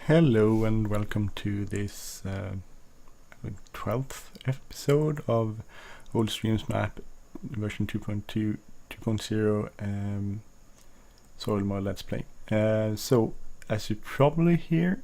Hello and welcome to this 12th episode of Old Streams Map version 2.2, 2.0 Soil Mod Let's Play. So as you probably hear,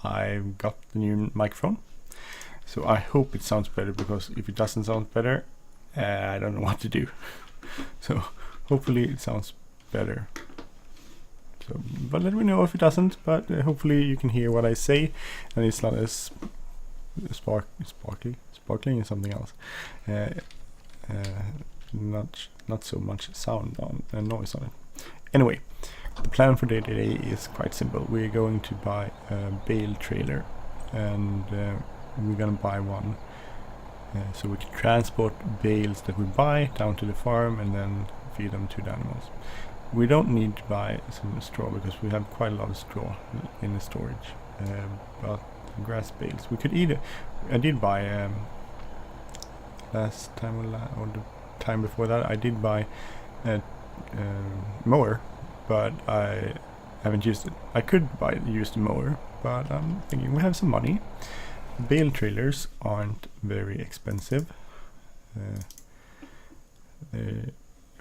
I've got the new microphone. So I hope it sounds better, because if it doesn't sound better, I don't know what to do. So hopefully it sounds better. So, but let me know if it doesn't, but hopefully you can hear what I say and it's not as sparkling is something else. Not so much sound on noise on it. Anyway, the plan for today is quite simple. We're going to buy a bale trailer, and we're gonna buy one so we can transport bales that we buy down to the farm and then feed them to the animals. We don't need to buy some straw because we have quite a lot of straw in the storage, but grass bales we could either. I did buy last time or the time before that I did buy a mower, but I haven't used it. I could use the mower, but I'm thinking we have some money. Bale trailers aren't very expensive.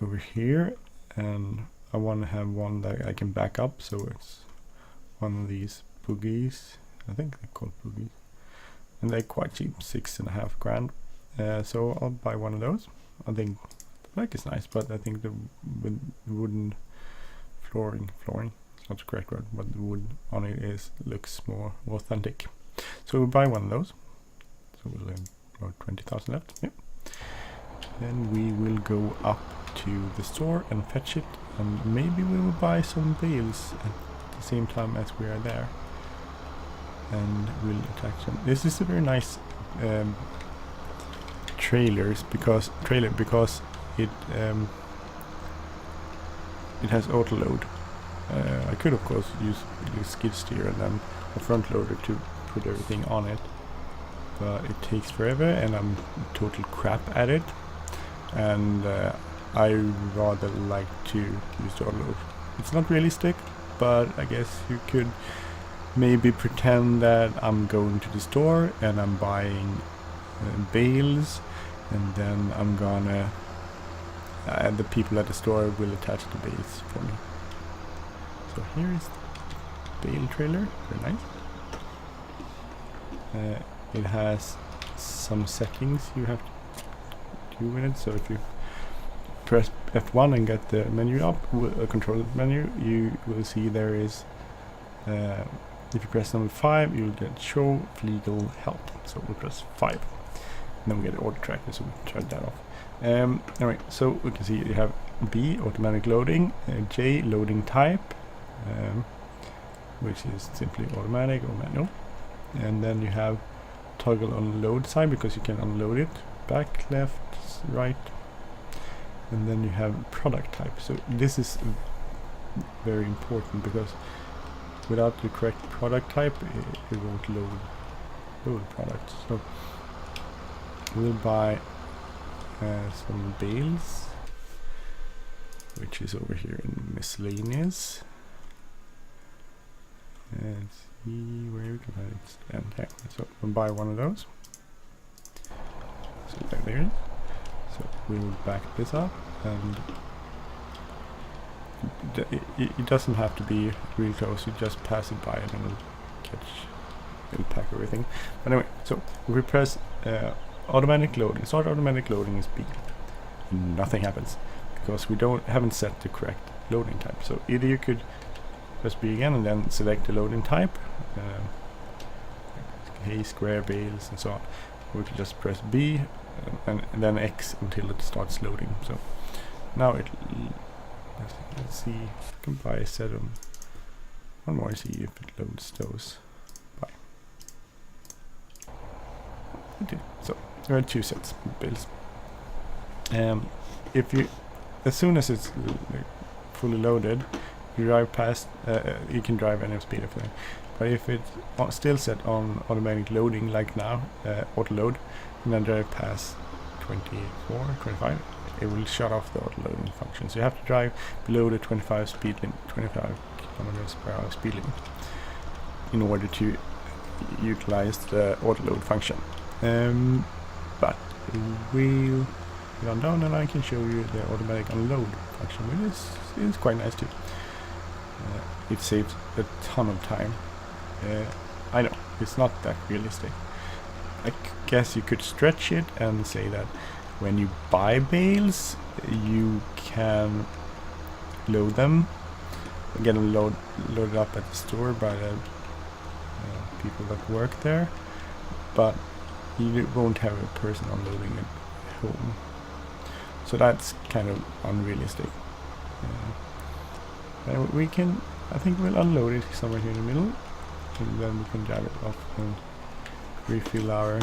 Over here, and I want to have one that I can back up, so it's one of these boogies. I think they're called boogies, and they're quite cheap, $6.5 grand. So I'll buy one of those. I think the black is nice, but I think the wooden flooring, it's not the correct word, but the wood on it looks more authentic. So we'll buy one of those. So we'll have about 20,000 left. Yep. Then we will go up to the store and fetch it, and maybe we will buy some bales at the same time as we are there, and we'll attach them. This is a very nice trailer because it has auto load. I could of course use skid steer and then a front loader to put everything on it, but it takes forever and I'm total crap at it, and I rather like to use the auto load. It's not realistic, but I guess you could maybe pretend that I'm going to the store and I'm buying bales, and then I'm gonna the people at the store will attach the bales for me. So here is the bale trailer, very nice. It has some settings you have to do with it. So if you press F1 and get the menu up, control menu, you will see there is, if you press number 5, you'll get show Fliegl help. So we'll press 5, and then we get auto tracker, so we turn that off. Alright, so we can see you have B, automatic loading, J, loading type, which is simply automatic or manual, and then you have toggle on load side because you can unload it, back, left, right, and then you have product type. So this is very important, because without the correct product type it won't load products. So we'll buy some bales, which is over here in miscellaneous, and see where we can find it. And there. So we'll buy one of those. So there it is. So we'll back this up, and it doesn't have to be real close, you just pass it by and it'll pack everything. But anyway, so if we press automatic loading, start automatic loading is B, nothing happens because we haven't set the correct loading type. So either you could press B again and then select the loading type, hay, square, bales, and so on. We can just press B and then X until it starts loading. So now let's see, you can buy a set of one more, see if it loads those. Buy. Okay, so there are 2 sets of bales. If you, as soon as it's fully loaded, you drive past, you can drive any speed of it. But if it's still set on automatic loading, like now, auto load, and then drive past 24, 25, it will shut off the auto loading function. So you have to drive below the 25 speed limit, 25 kilometers per hour speed limit. in order to utilize the auto load function. But we'll go down and I can show you the automatic unload function, which is quite nice too. It saves a ton of time. I know it's not that realistic. I guess you could stretch it and say that when you buy bales, you can load them, get them loaded up at the store by the people that work there, but you won't have a person unloading it at home. So that's kind of unrealistic. We can, I think we'll unload it somewhere here in the middle, and then we can drive it off and refill our.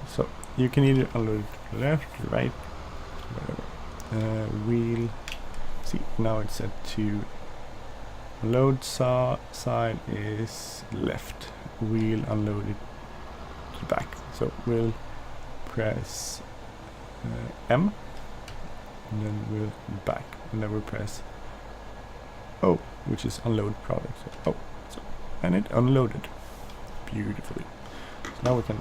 So you can either unload it to the left, to the right, whatever. We'll see. Now it's set to load side is left. We'll unload it to the back. So we'll press M, and then we'll back, and then we'll press O, which is unload product. So and it unloaded beautifully. So now we can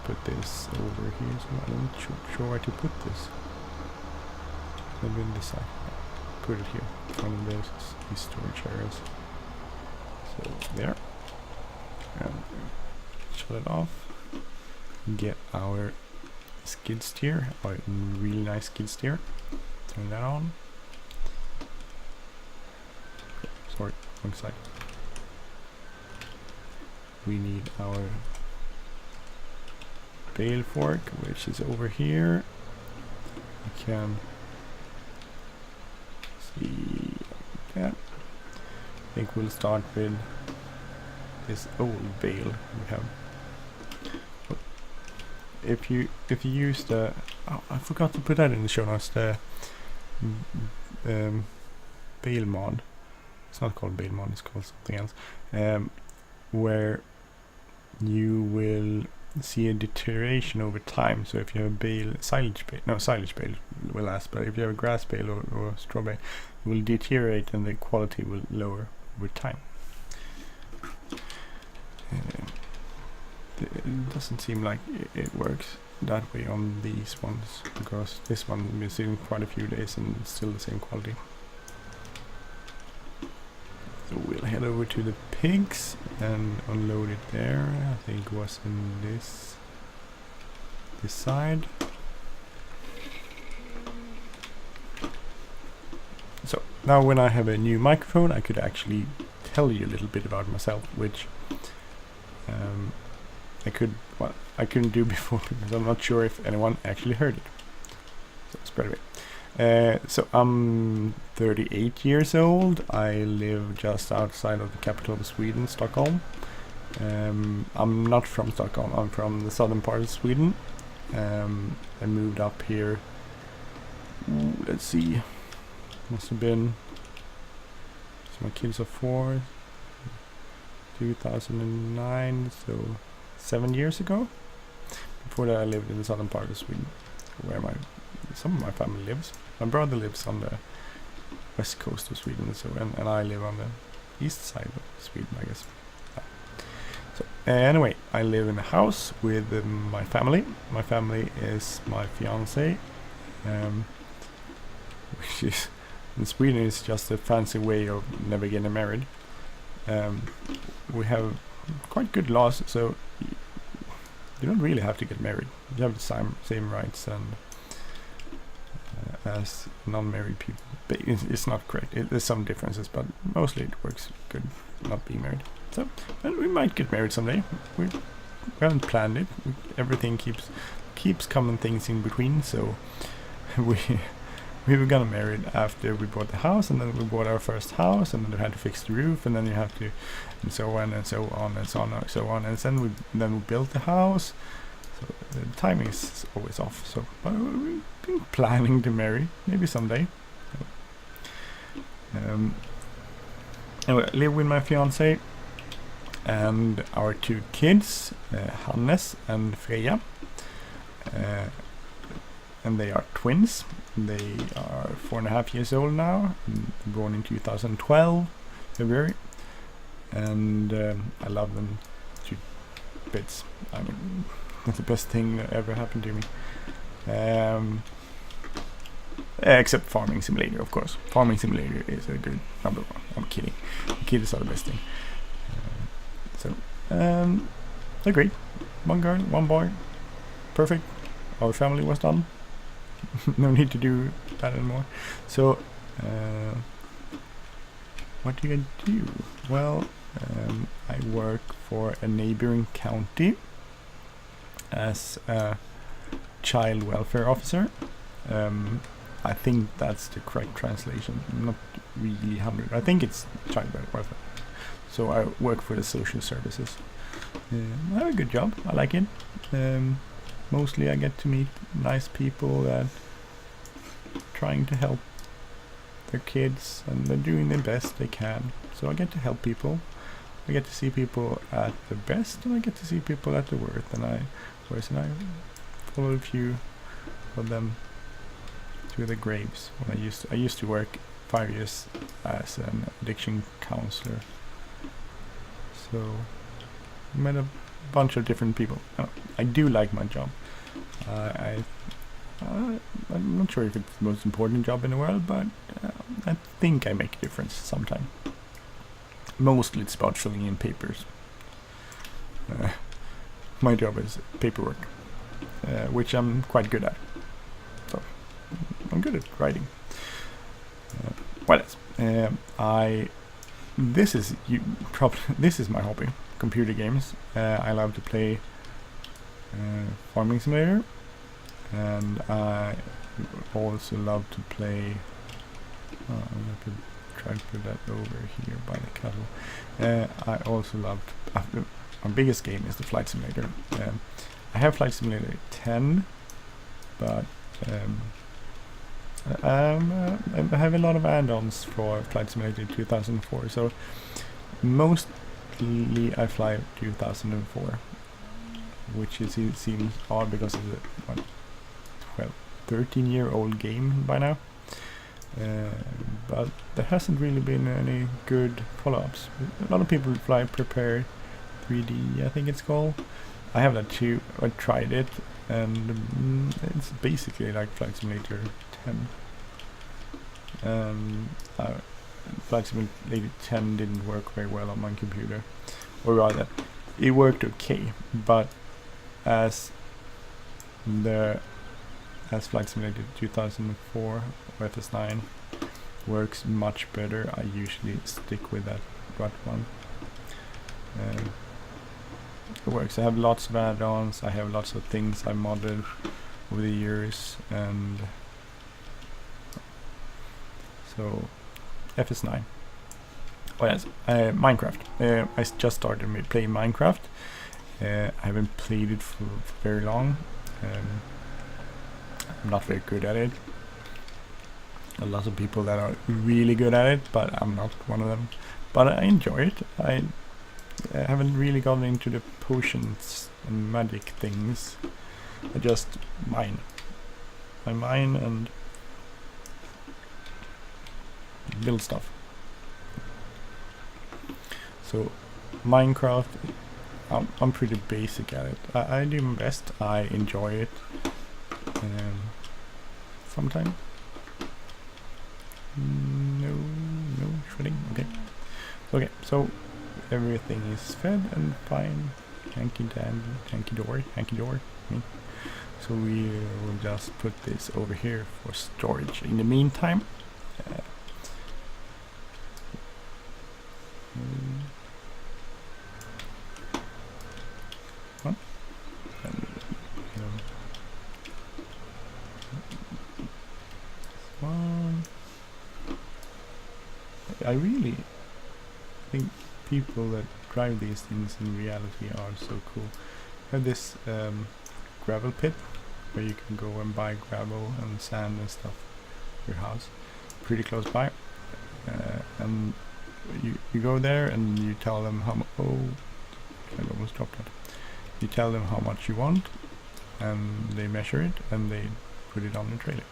put this over here. So I'm not sure where to put this. Maybe in this side. Put it here. One of these storage areas. So there. And shut it off. Get our skid steer, or really nice skid steer. Turn that on. Sorry, wrong side. We need our bale fork, which is over here. We can see that. I think we'll start with this old bale we have. Oh. If you use the, oh, I forgot to put that in the show notes, the Bale Mod. It's not called Bale Mod, it's called something else. Where you will see a deterioration over time. So if you have a bale, silage bale will last, but if you have a grass bale or straw bale, it will deteriorate and the quality will lower over time. It doesn't seem like it works that way on these ones, because this one we've been sitting quite a few days and it's still the same quality. So we'll head over to the pigs and unload it there. I think it was in this side. So now when I have a new microphone, I could actually tell you a little bit about myself, which I couldn't do before because I'm not sure if anyone actually heard it. So spread away. So I'm 38 years old. I live just outside of the capital of Sweden, Stockholm. I'm not from Stockholm. I'm from the southern part of Sweden. I moved up here. Let's see. Must have been. So my kids are 4. 2009. So 7 years ago. Before that, I lived in the southern part of Sweden, where some of my family lives. My brother lives on the west coast of Sweden, so and I live on the east side of Sweden, I guess. So anyway, I live in a house with my family. My family is my fiance, which is in Sweden is just a fancy way of never getting married. We have quite good laws, so you don't really have to get married. You have the same rights and as non-married people. But it's not correct. There's some differences, but mostly it works good not being married. So, and we might get married someday. We haven't planned it. Everything keeps coming things in between. So we were gonna marry after we bought the house, and then we bought our first house, and then we had to fix the roof, and then you have to, and so on and so on and so on and so on, and then we built the house. So the timing is always off. So but we've been planning to marry, maybe someday. Anyway, I live with my fiance and our 2 kids, Hannes and Freja, and they are twins. They are 4.5 years old now, born in 2012, February. and I love them to bits. I mean, that's the best thing that ever happened to me. Except Farming Simulator, of course. Farming Simulator is a good number one. I'm kidding. The kids are the best thing. They're great. One girl, one boy. Perfect. Our family was done. No need to do that anymore. So, what do you do? Well, I work for a neighboring county as a child welfare officer. I think that's the correct translation. I'm not really 100. I think it's child welfare. So I work for the social services. I have a good job. I like it. Mostly I get to meet nice people that trying to help their kids, and they're doing the best they can. So I get to help people. I get to see people at their best, and I get to see people at their worst. And I follow a few of them to the graves. When I used to work 5 years as an addiction counselor. So I met a bunch of different people. I do like my job. I'm not sure if it's the most important job in the world, but I think I make a difference sometime. Mostly it's about filling in papers. My job is paperwork, which I'm quite good at. So I'm good at writing. What else? This is my hobby. Computer games. I love to play Farming Simulator, and I also love to play. I'm going to try to put that over here by the cattle. I also love. My biggest game is the Flight Simulator. I have Flight Simulator 10, but I have a lot of add-ons for Flight Simulator 2004. So mostly I fly 2004, which seems odd because it's a 13-year-old game by now. But there hasn't really been any good follow-ups. A lot of people fly Prepare 3D, I think it's called. I have that too. I tried it, and it's basically like Flight Simulator 10. Flight Simulator 10 didn't work very well on my computer, or rather, it worked okay, but as Flight Simulator 2004 or FS9 works much better, I usually stick with that one. It works. I have lots of add-ons, I have lots of things I modded over the years, and so FS9. Oh yes, Minecraft. I just started playing Minecraft. I haven't played it for very long. I'm not very good at it. A lot of people that are really good at it, but I'm not one of them. But I enjoy it. I haven't really gotten into the potions and magic things. I just mine. I mine and build stuff. So Minecraft, I'm pretty basic at it. I do my best. I enjoy it. Sometimes. No shredding. Okay, so everything is fed and fine. Hanky dory. So we will just put this over here for storage. In the meantime, I really think people that drive these things in reality are so cool. I have this gravel pit where you can go and buy gravel and sand and stuff for your house, pretty close by, and you go there and you tell them how much. Oh, I almost dropped that. You tell them how much you want, and they measure it and they put it on the trailer.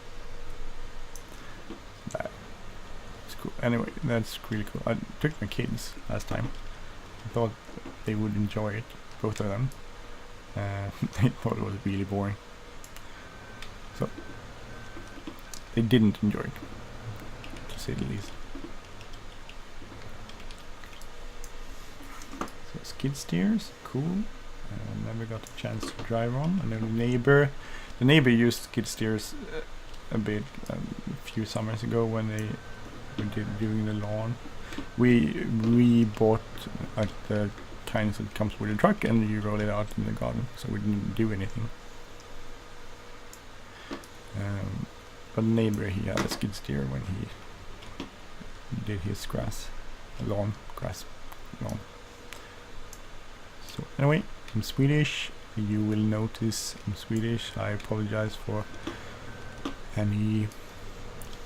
That's cool. Anyway, that's really cool. I took my kids last time I thought they would enjoy it, both of them. They thought it was really boring. So they didn't enjoy it, to say the least. So skid steers, cool. Never got a chance to drive on. I know the neighbor used skid steers a bit a few summers ago when they were doing the lawn. We bought like the kinds that comes with a truck and you roll it out in the garden, so we didn't do anything. But the neighbor, he had a skid steer when he did his grass lawn. So anyway, I'm Swedish. You will notice I'm Swedish. I apologize for any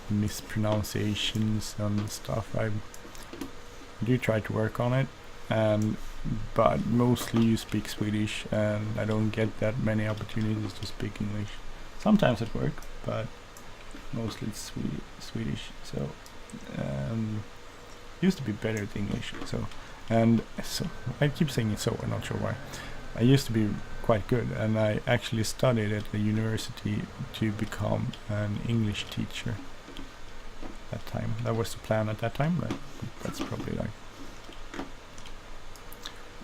mispronunciations and stuff. I do try to work on it, but mostly you speak Swedish, and I don't get that many opportunities to speak English. Sometimes at work, but mostly it's Swedish. So used to be better at English. So I keep saying it, so I'm not sure why. I used to be quite good, and I actually studied at the university to become an English teacher. That time, that was the plan at that time. But that's probably like,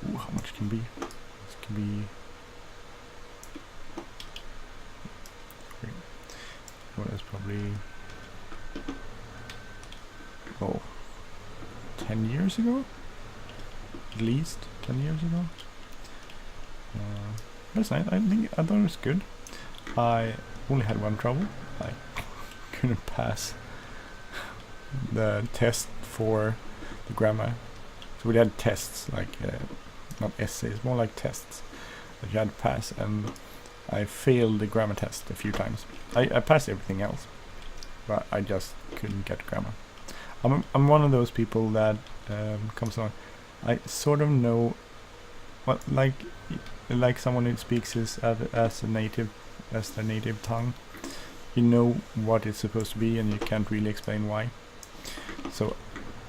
ooh, how much can be? This can be. Well, that's probably 10 years ago. At least 10 years ago. That's nice. I thought it was good. I only had one trouble. I couldn't pass the test for the grammar. So we had tests, like not essays, more like tests that you had to pass, and I failed the grammar test a few times. I passed everything else, but I just couldn't get grammar. I'm one of those people that comes on. I sort of know what, like someone who speaks this as their native tongue. You know what it's supposed to be, and you can't really explain why. So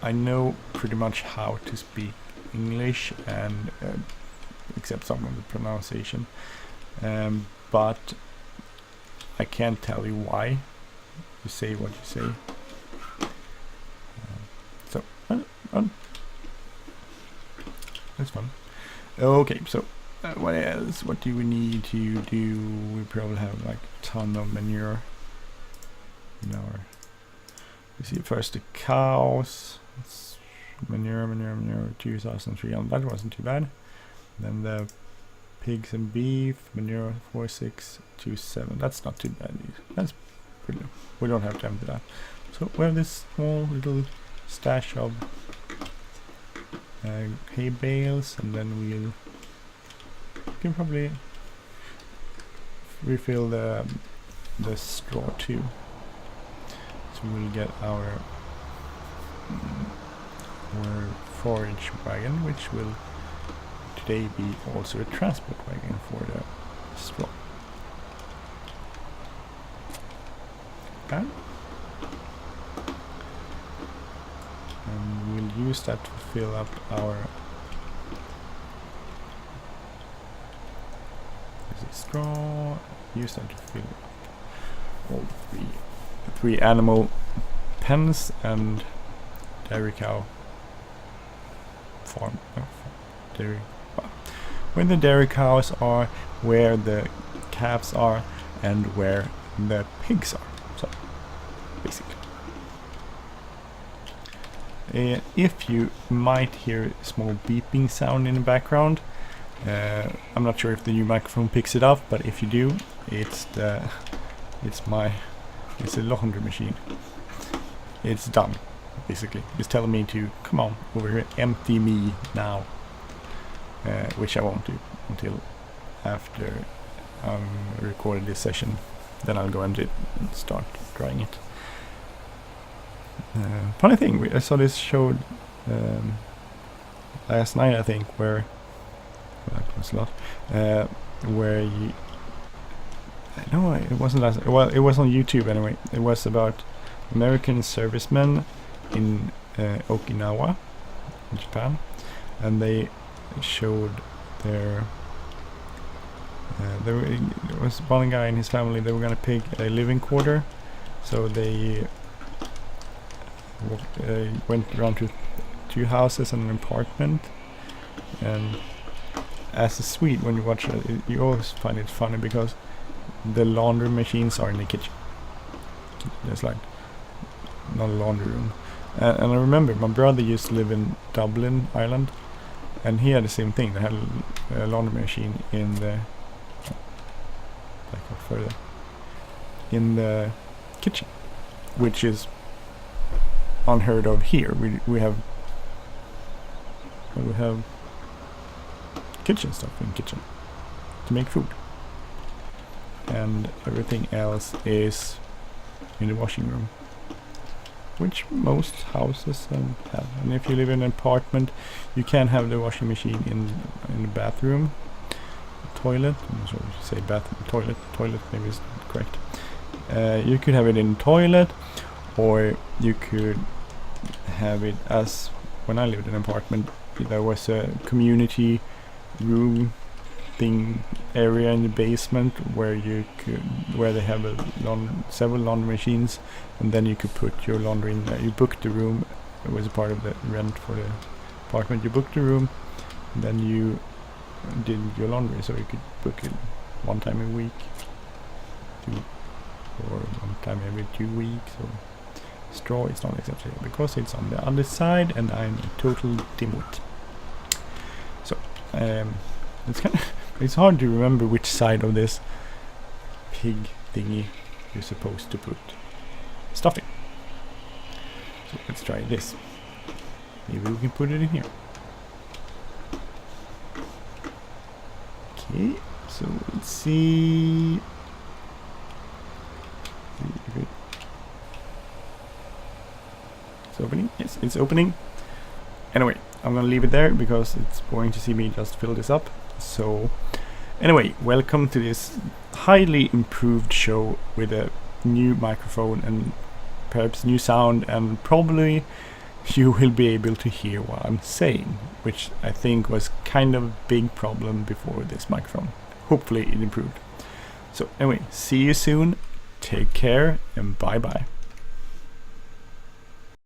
I know pretty much how to speak English, and except some of the pronunciation, but I can't tell you why you say what you say. That's fun. Okay, so what else? What do we need to do? We probably have like a ton of manure in our. You see first the cows. It's manure 2,300. That wasn't too bad. Then the pigs and beef manure 4,627. That's not too bad either. That's pretty low. We don't have to empty that. So we have this small little stash of hay bales, and then we can probably refill the straw too. So we'll get our forage wagon, which will today be also a transport wagon for the straw. Okay. And we'll use that to fill up our straw. Use that to fill up all three animal pens and dairy cow farm. Dairy. Where the dairy cows are, where the calves are, and where the pigs are. So basically. If you might hear a small beeping sound in the background, I'm not sure if the new microphone picks it up, but if you do, it's a laundry machine. It's done, basically. It's telling me to come on over here, empty me now, which I won't do until after recorded this session. Then I'll go and start drying it. Funny thing, I saw this showed last night, I think, where that was a lot. Where you, no, it wasn't last. Well, it was on YouTube anyway. It was about American servicemen in Okinawa, in Japan, and they showed their there was one guy and his family, they were gonna pick a living quarter, so they went around to 2 houses and an apartment. And as a Swede, when you watch it, you always find it funny because the laundry machines are in the kitchen. There's like not a laundry room. And I remember my brother used to live in Dublin, Ireland, and he had the same thing. They had a laundry machine in the in the kitchen, which is unheard of here. We have kitchen stuff in kitchen to make food, and everything else is in the washing room, which most houses have. And if you live in an apartment, you can have the washing machine in the bathroom, toilet. I'm sorry to say bathroom, toilet maybe is correct. You could have it in the toilet, or you could have it, as when I lived in an apartment, there was a community room thing area in the basement where they have several laundry machines, and then you could put your laundry in there. You booked the room. It was a part of the rent for the apartment. You booked the room, and then you did your laundry, so you could book it one time a week, or one time every 2 weeks. Or straw is not accepted because it's on the other side, and I'm a total dimwit. So it's hard to remember which side of this pig thingy you're supposed to put stuff in. So let's try this. Maybe we can put it in here. Okay, so let's see. It's opening. Yes, it's opening. Anyway, I'm gonna leave it there because it's boring to see me just fill this up. So anyway, welcome to this highly improved show with a new microphone and perhaps new sound, and probably you will be able to hear what I'm saying, which I think was kind of a big problem before this microphone. Hopefully it improved. So anyway, see you soon, take care, and bye bye.